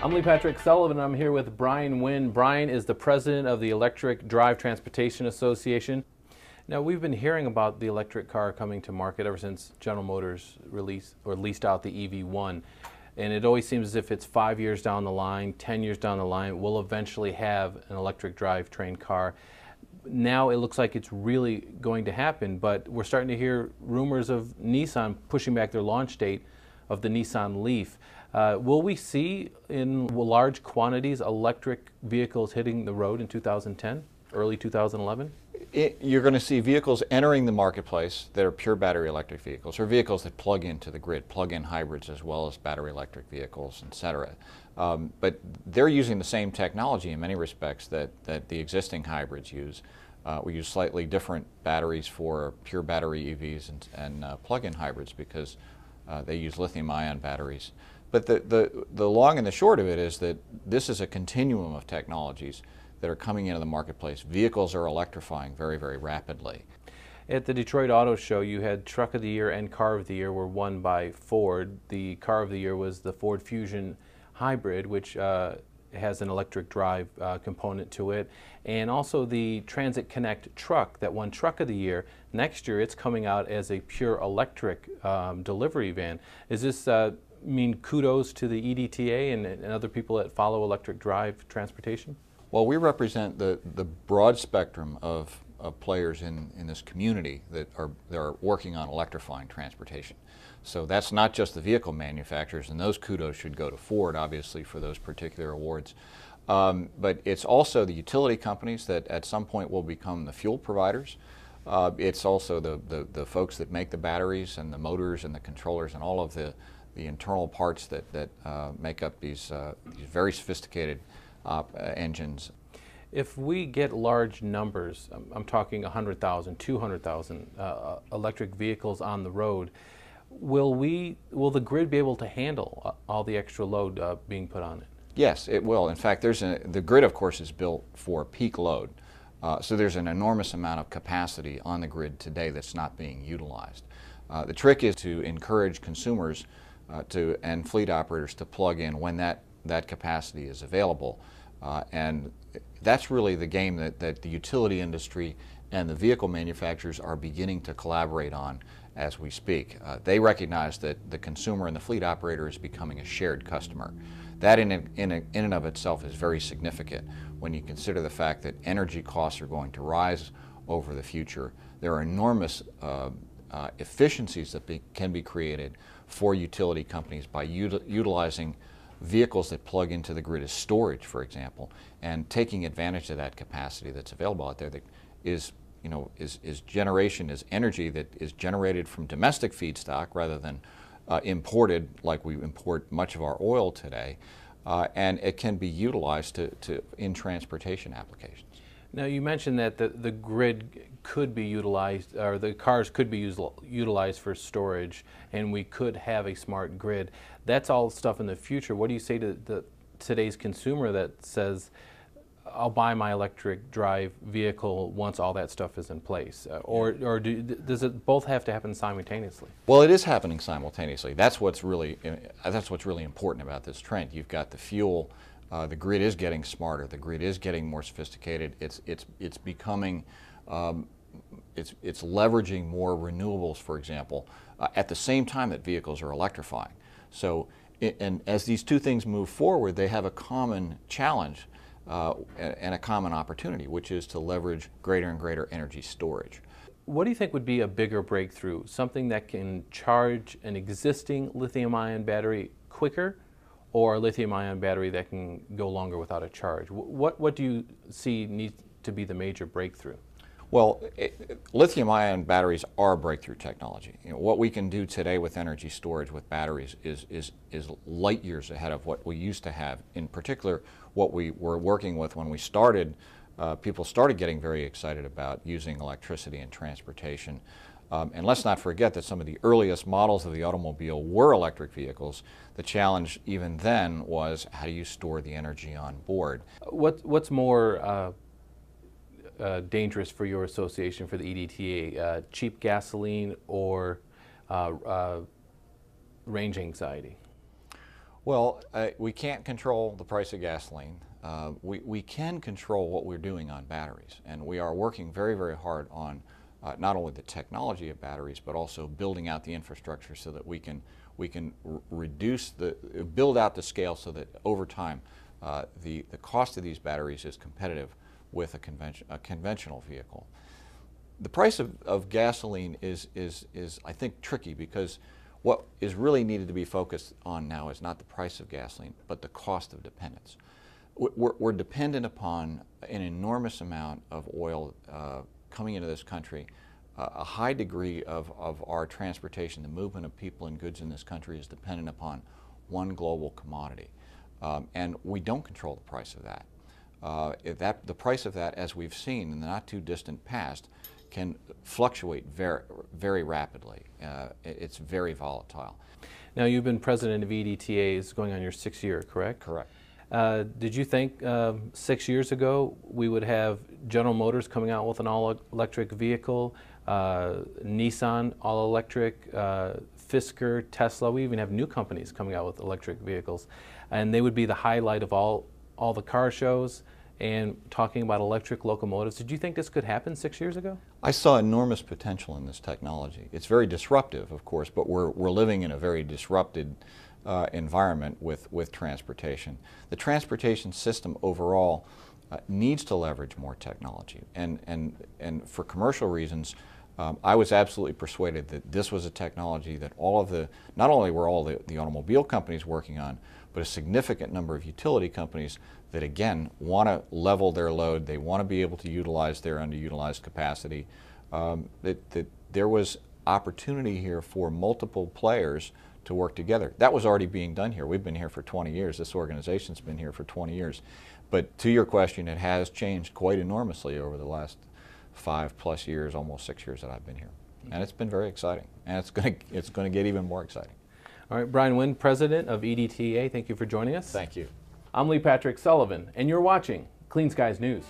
I'm Lee Patrick Sullivan, and I'm here with Brian Wynne. Brian is the president of the Electric Drive Transportation Association. Now, we've been hearing about the electric car coming to market ever since General Motors leased out the EV1. And it always seems as if it's 5 years down the line, 10 years down the line, we'll eventually have an electric drivetrain car. Now it looks like it's really going to happen, but we're starting to hear rumors of Nissan pushing back their launch date of the Nissan Leaf. Will we see in large quantities electric vehicles hitting the road in 2010, early 2011? You're going to see vehicles entering the marketplace that are pure battery electric vehicles, or vehicles that plug into the grid, plug-in hybrids as well as battery electric vehicles, etc. But they're using the same technology in many respects that the existing hybrids use. We use slightly different batteries for pure battery EVs and plug-in hybrids because they use lithium-ion batteries. But the long and the short of it is that this is a continuum of technologies that are coming into the marketplace. Vehicles are electrifying very, very rapidly. At the Detroit Auto Show, you had Truck of the Year and Car of the Year were won by Ford. The Car of the Year was the Ford Fusion Hybrid, which has an electric drive component to it, and also the Transit Connect truck that won Truck of the Year. Next year, it's coming out as a pure electric delivery van. Is this mean kudos to the EDTA and other people that follow electric drive transportation? Well, we represent the broad spectrum of players in this community that are working on electrifying transportation. So that's not just the vehicle manufacturers, and those kudos should go to Ford, obviously, for those particular awards. But it's also the utility companies that at some point will become the fuel providers. It's also the folks that make the batteries and the motors and the controllers and all of the internal parts that make up these very sophisticated engines. If we get large numbers, I'm talking 100,000, 200,000 electric vehicles on the road, will the grid be able to handle all the extra load being put on it? Yes, it will. In fact, the grid, of course, is built for peak load. So there's an enormous amount of capacity on the grid today that's not being utilized. The trick is to encourage consumers and fleet operators to plug in when that capacity is available. And that's really the game that the utility industry and the vehicle manufacturers are beginning to collaborate on as we speak. They recognize that the consumer and the fleet operator is becoming a shared customer. That in and of itself is very significant when you consider the fact that energy costs are going to rise over the future. There are enormous efficiencies that can be created for utility companies by utilizing vehicles that plug into the grid as storage, for example, and taking advantage of that capacity that's available out there that is energy that is generated from domestic feedstock rather than imported like we import much of our oil today, and it can be utilized in transportation applications. Now, you mentioned that the grid could be utilized, or the cars could be utilized for storage, and we could have a smart grid. That's all stuff in the future. What do you say to today's consumer that says, I'll buy my electric drive vehicle once all that stuff is in place? Does it both have to happen simultaneously? Well, it is happening simultaneously. That's what's really important about this trend. You've got the fuel. The grid is getting smarter. The grid is getting more sophisticated. It's becoming, it's leveraging more renewables, for example, at the same time that vehicles are electrifying. So, and as these two things move forward, they have a common challenge and a common opportunity, which is to leverage greater and greater energy storage. What do you think would be a bigger breakthrough? Something that can charge an existing lithium-ion battery quicker, or a lithium-ion battery that can go longer without a charge? What do you see needs to be the major breakthrough? Well, lithium-ion batteries are a breakthrough technology. What we can do today with energy storage with batteries is light years ahead of what we used to have. In particular, what we were working with when we started, people started getting very excited about using electricity in transportation. And let's not forget that some of the earliest models of the automobile were electric vehicles. The challenge even then was, how do you store the energy on board? What's more dangerous for your association, for the EDTA, cheap gasoline or range anxiety? Well, we can't control the price of gasoline. We can control what we're doing on batteries, and we are working very, very hard on not only the technology of batteries, but also building out the infrastructure so that we can build out the scale so that over time the cost of these batteries is competitive with a conventional vehicle. The price of gasoline is I think tricky, because what is really needed to be focused on now is not the price of gasoline, but the cost of dependence. We're dependent upon an enormous amount of oil coming into this country. A high degree of our transportation, the movement of people and goods in this country, is dependent upon one global commodity. And we don't control the price of that. The price of that, as we've seen in the not too distant past, can fluctuate very, very rapidly. It's very volatile. Now, you've been president of EDTA, going on your 6th year, correct? Correct. Did you think 6 years ago we would have General Motors coming out with an all-electric vehicle, Nissan all-electric, Fisker, Tesla? We even have new companies coming out with electric vehicles, and they would be the highlight of all the car shows and talking about electric locomotives. Did you think this could happen 6 years ago? I saw enormous potential in this technology. It's very disruptive, of course, but we're living in a very disrupted environment with transportation. The transportation system overall needs to leverage more technology, and for commercial reasons, I was absolutely persuaded that this was a technology that not only were all the automobile companies working on, but a significant number of utility companies that, again, want to level their load. They want to be able to utilize their underutilized capacity. That there was opportunity here for multiple players to work together. That was already being done here. We've been here for 20 years. This organization's been here for 20 years. But to your question, it has changed quite enormously over the last 5+ years, almost 6 years that I've been here. And it's been very exciting. And it's going to get even more exciting. All right, Brian Wynne, President of EDTA, thank you for joining us. Thank you. I'm Lee Patrick Sullivan, and you're watching Clean Skies News.